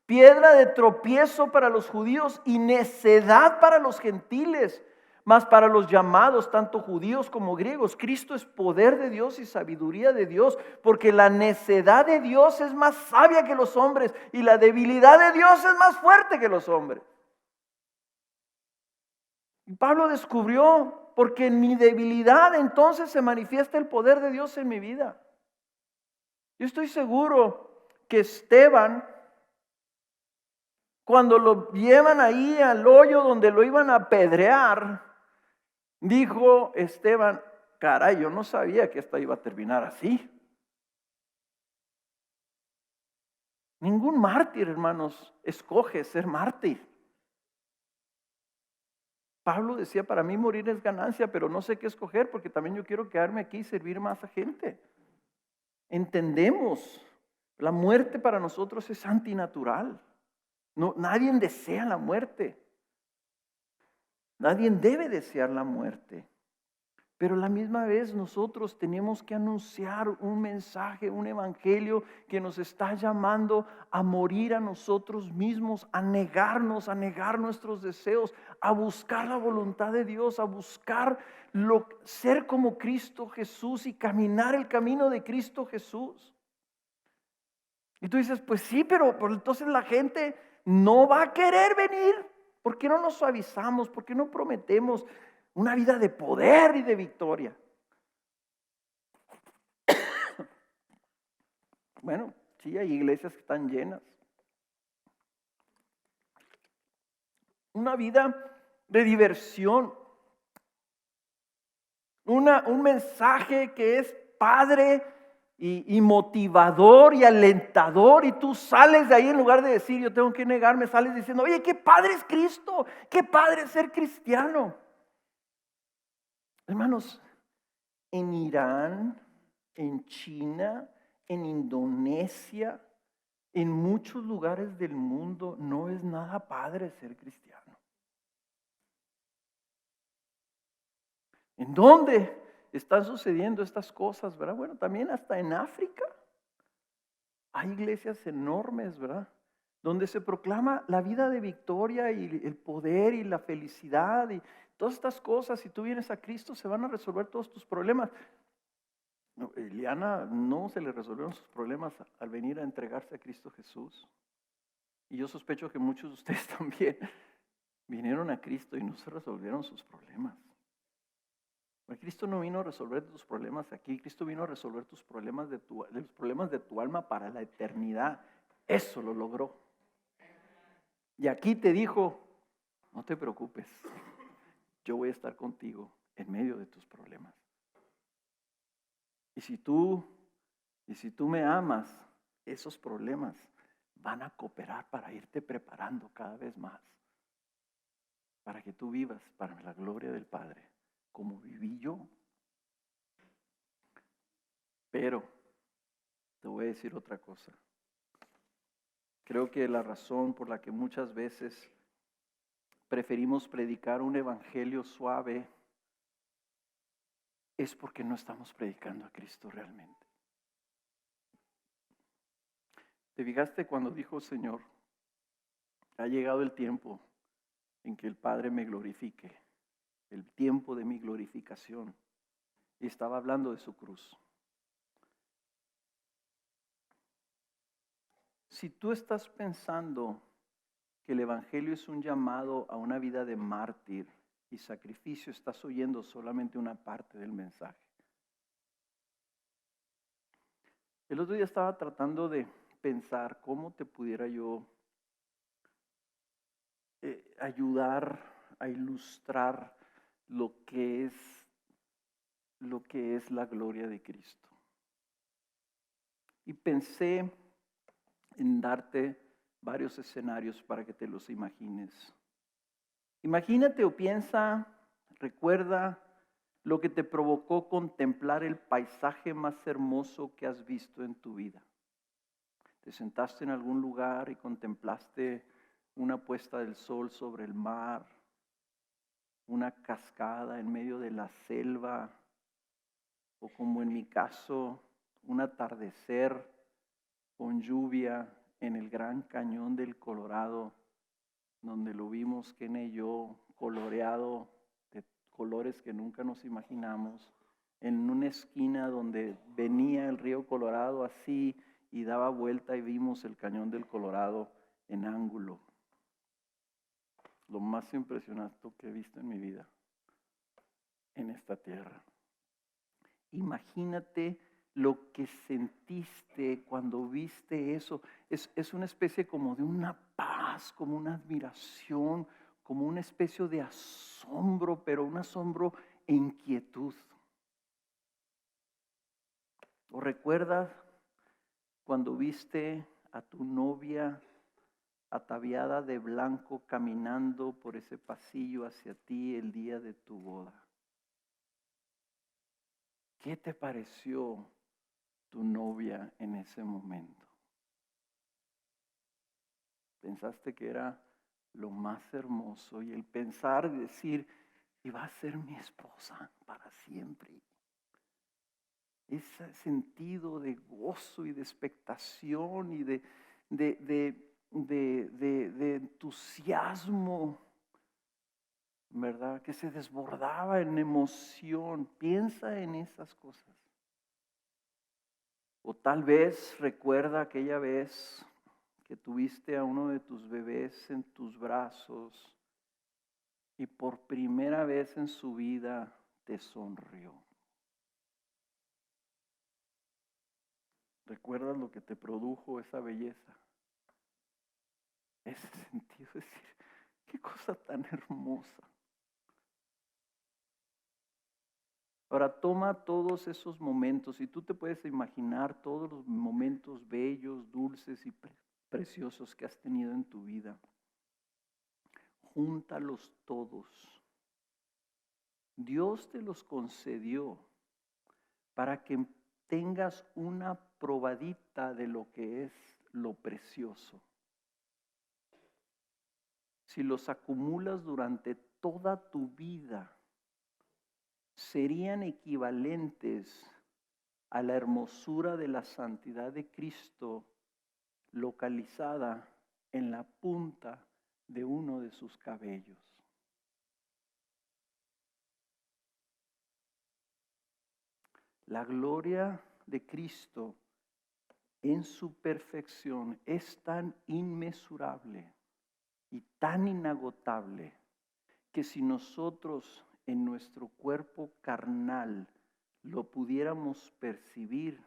piedra de tropiezo para los judíos y necedad para los gentiles. Mas para los llamados, tanto judíos como griegos, Cristo es poder de Dios y sabiduría de Dios, porque la necedad de Dios es más sabia que los hombres y la debilidad de Dios es más fuerte que los hombres. Y Pablo descubrió, porque en mi debilidad entonces se manifiesta el poder de Dios en mi vida. Yo estoy seguro que Esteban, cuando lo llevan ahí al hoyo donde lo iban a apedrear, dijo Esteban, caray, yo no sabía que esto iba a terminar así. Ningún mártir, hermanos, escoge ser mártir. Pablo decía, para mí morir es ganancia, pero no sé qué escoger porque también yo quiero quedarme aquí y servir más a gente. Entendemos, la muerte para nosotros es antinatural. No, nadie desea la muerte. Nadie debe desear la muerte. Pero a la misma vez nosotros tenemos que anunciar un mensaje, un evangelio que nos está llamando a morir a nosotros mismos, a negarnos, a negar nuestros deseos, a buscar la voluntad de Dios, a buscar ser como Cristo Jesús y caminar el camino de Cristo Jesús. Y tú dices, pues sí, pero entonces la gente no va a querer venir. ¿Por qué no nos suavizamos? ¿Por qué no prometemos una vida de poder y de victoria? Bueno, sí, hay iglesias que están llenas. Una vida de diversión. Un mensaje que es padre y motivador y alentador. Y tú sales de ahí en lugar de decir, yo tengo que negarme, sales diciendo, oye, qué padre es Cristo, qué padre es ser cristiano. Hermanos, en Irán, en China, en Indonesia, en muchos lugares del mundo no es nada padre ser cristiano. ¿En dónde están sucediendo estas cosas, verdad? Bueno, también hasta en África hay iglesias enormes, ¿verdad? Donde se proclama la vida de victoria y el poder y la felicidad y todas estas cosas. Si tú vienes a Cristo, se van a resolver todos tus problemas. No, Eliana no se le resolvieron sus problemas al venir a entregarse a Cristo Jesús. Y yo sospecho que muchos de ustedes también vinieron a Cristo y no se resolvieron sus problemas. Porque Cristo no vino a resolver tus problemas aquí, Cristo vino a resolver tus problemas los problemas de tu alma para la eternidad. Eso lo logró. Y aquí te dijo, no te preocupes, yo voy a estar contigo en medio de tus problemas. Y si tú me amas, esos problemas van a cooperar para irte preparando cada vez más, para que tú vivas para la gloria del Padre, como viví yo. Pero te voy a decir otra cosa. Creo que la razón por la que muchas veces preferimos predicar un evangelio suave es porque no estamos predicando a Cristo realmente. ¿Te fijaste cuando dijo Señor, ha llegado el tiempo en que el Padre me glorifique, el tiempo de mi glorificación? Y estaba hablando de su cruz. Si tú estás pensando que el evangelio es un llamado a una vida de mártir y sacrificio, estás oyendo solamente una parte del mensaje. El otro día estaba tratando de pensar cómo te pudiera yo ayudar a ilustrar lo que es la gloria de Cristo. Y pensé en darte varios escenarios para que te los imagines. Imagínate o piensa, recuerda lo que te provocó contemplar el paisaje más hermoso que has visto en tu vida. Te sentaste en algún lugar y contemplaste una puesta del sol sobre el mar, una cascada en medio de la selva, o como en mi caso, un atardecer con lluvia en el Gran Cañón del Colorado, donde lo vimos Ken y yo, coloreado de colores que nunca nos imaginamos, en una esquina donde venía el río Colorado así y daba vuelta y vimos el Cañón del Colorado en ángulo. Lo más impresionante que he visto en mi vida, en esta tierra. Imagínate lo que sentiste cuando viste eso. Es una especie como de una paz, como una admiración, como una especie de asombro, pero un asombro e inquietud. ¿O recuerdas cuando viste a tu novia ataviada de blanco caminando por ese pasillo hacia ti el día de tu boda? ¿Qué te pareció tu novia en ese momento? Pensaste que era lo más hermoso, y el pensar y decir, y va a ser mi esposa para siempre. Ese sentido de gozo y de expectación y de entusiasmo, ¿verdad? Que se desbordaba en emoción. Piensa en esas cosas. O tal vez recuerda aquella vez que tuviste a uno de tus bebés en tus brazos y por primera vez en su vida te sonrió. ¿Recuerdas lo que te produjo esa belleza? Ese sentido, es decir, qué cosa tan hermosa. Ahora toma todos esos momentos y tú te puedes imaginar todos los momentos bellos, dulces y preciosos que has tenido en tu vida. Júntalos todos. Dios te los concedió para que tengas una probadita de lo que es lo precioso. Si los acumulas durante toda tu vida, serían equivalentes a la hermosura de la santidad de Cristo localizada en la punta de uno de sus cabellos. La gloria de Cristo en su perfección es tan inmesurable y tan inagotable que si nosotros en nuestro cuerpo carnal lo pudiéramos percibir,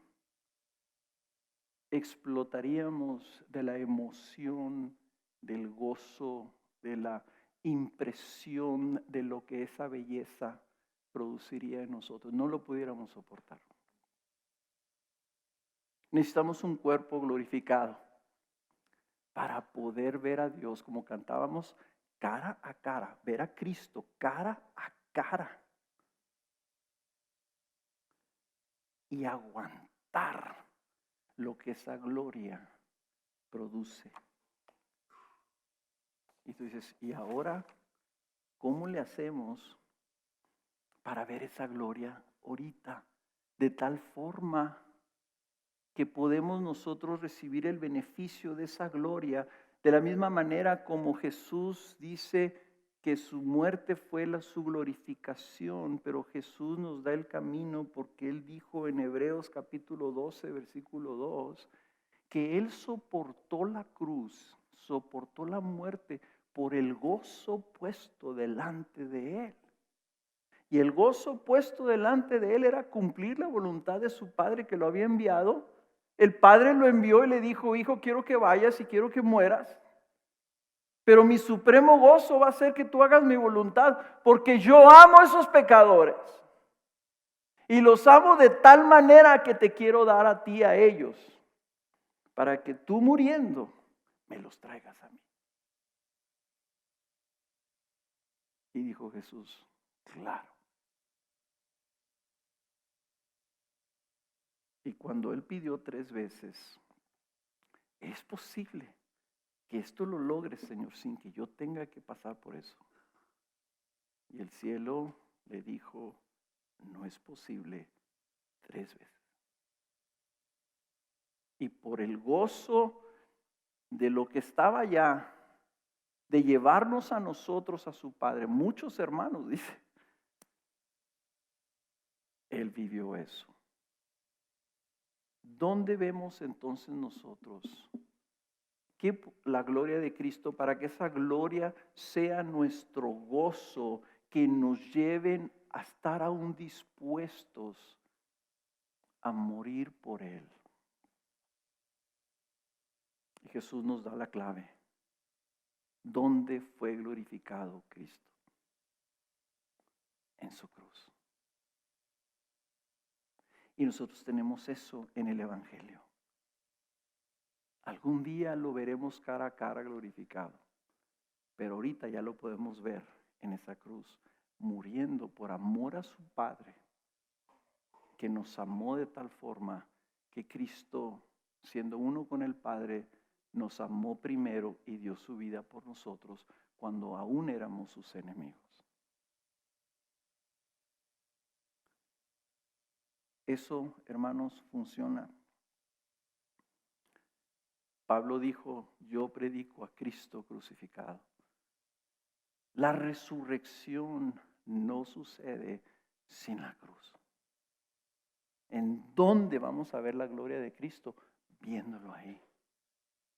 explotaríamos de la emoción, del gozo, de la impresión de lo que esa belleza produciría en nosotros. No lo pudiéramos soportar. Necesitamos un cuerpo glorificado para poder ver a Dios como cantábamos, cara a cara, ver a Cristo cara a cara y aguantar lo que esa gloria produce. Y tú dices, ¿y ahora cómo le hacemos para ver esa gloria ahorita? De tal forma que podemos nosotros recibir el beneficio de esa gloria, de la misma manera como Jesús dice que su muerte fue su glorificación, pero Jesús nos da el camino porque Él dijo en Hebreos capítulo 12, versículo 2, que Él soportó la cruz, soportó la muerte por el gozo puesto delante de Él. Y el gozo puesto delante de Él era cumplir la voluntad de su Padre que lo había enviado. El Padre lo envió y le dijo, hijo, quiero que vayas y quiero que mueras. Pero mi supremo gozo va a ser que tú hagas mi voluntad, porque yo amo a esos pecadores. Y los amo de tal manera que te quiero dar a ti, a ellos, para que tú muriendo me los traigas a mí. Y dijo Jesús, claro. Y cuando Él pidió 3 veces, es posible que esto lo logres, Señor, sin que yo tenga que pasar por eso. Y el cielo le dijo, no es posible 3 veces. Y por el gozo de lo que estaba allá, de llevarnos a nosotros a su Padre, muchos hermanos, dice, Él vivió eso. ¿Dónde vemos entonces nosotros que la gloria de Cristo, para que esa gloria sea nuestro gozo, que nos lleven a estar aún dispuestos a morir por Él? Y Jesús nos da la clave. ¿Dónde fue glorificado Cristo? En su cruz. Y nosotros tenemos eso en el Evangelio. Algún día lo veremos cara a cara glorificado, pero ahorita ya lo podemos ver en esa cruz, muriendo por amor a su Padre, que nos amó de tal forma que Cristo, siendo uno con el Padre, nos amó primero y dio su vida por nosotros cuando aún éramos sus enemigos. Eso, hermanos, funciona. Pablo dijo, yo predico a Cristo crucificado. La resurrección no sucede sin la cruz. ¿En dónde vamos a ver la gloria de Cristo? Viéndolo ahí.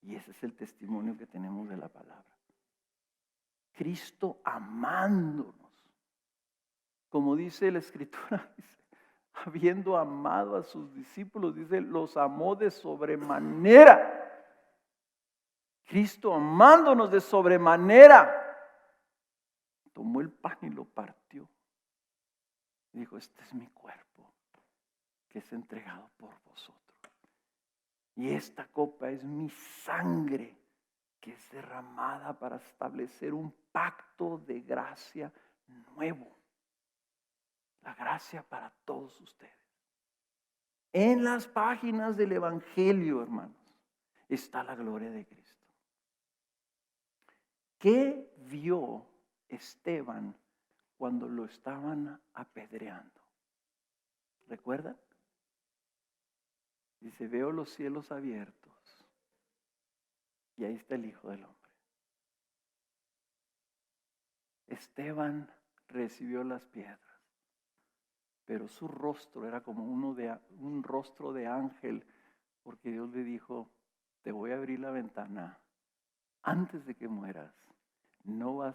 Y ese es el testimonio que tenemos de la palabra. Cristo amándonos. Como dice la Escritura, dice, habiendo amado a sus discípulos, dice, los amó de sobremanera. Cristo amándonos de sobremanera, tomó el pan y lo partió. Y dijo, este es mi cuerpo, que es entregado por vosotros. Y esta copa es mi sangre, que es derramada para establecer un pacto de gracia nuevo. La gracia para todos ustedes. En las páginas del Evangelio, hermanos, está la gloria de Cristo. ¿Qué vio Esteban cuando lo estaban apedreando? ¿Recuerda? Dice, veo los cielos abiertos y ahí está el Hijo del Hombre. Esteban recibió las piedras, pero su rostro era como un rostro de ángel, porque Dios le dijo, te voy a abrir la ventana antes de que mueras. No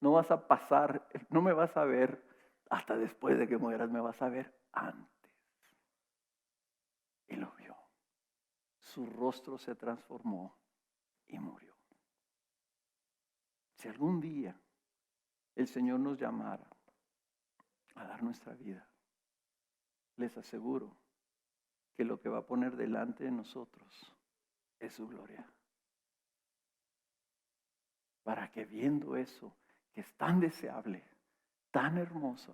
No vas a pasar, no me vas a ver hasta después de que mueras, me vas a ver antes. Y lo vio. Su rostro se transformó y murió. Si algún día el Señor nos llamara a dar nuestra vida, les aseguro que lo que va a poner delante de nosotros es su gloria. Para que viendo eso, que es tan deseable, tan hermosa,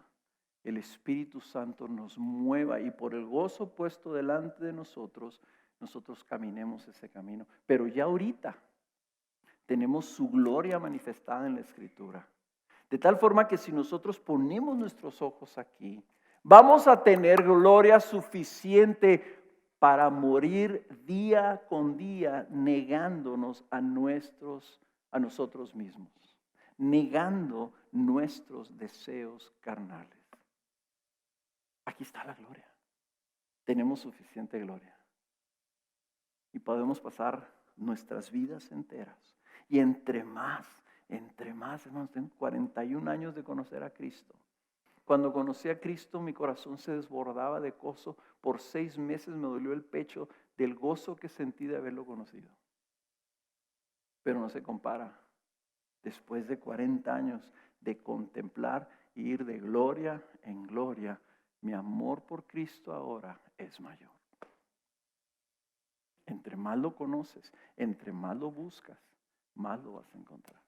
el Espíritu Santo nos mueva y por el gozo puesto delante de nosotros, nosotros caminemos ese camino. Pero ya ahorita tenemos su gloria manifestada en la Escritura. De tal forma que si nosotros ponemos nuestros ojos aquí, vamos a tener gloria suficiente para morir día con día negándonos a nosotros mismos, negando nuestros deseos carnales. Aquí está la gloria. Tenemos suficiente gloria. Y podemos pasar nuestras vidas enteras. Y entre más, hermanos, tengo 41 años de conocer a Cristo. Cuando conocí a Cristo, mi corazón se desbordaba de gozo. Por 6 meses me dolió el pecho del gozo que sentí de haberlo conocido. Pero no se compara. Después de 40 años de contemplar y ir de gloria en gloria, mi amor por Cristo ahora es mayor. Entre más lo conoces, entre más lo buscas, más lo vas a encontrar.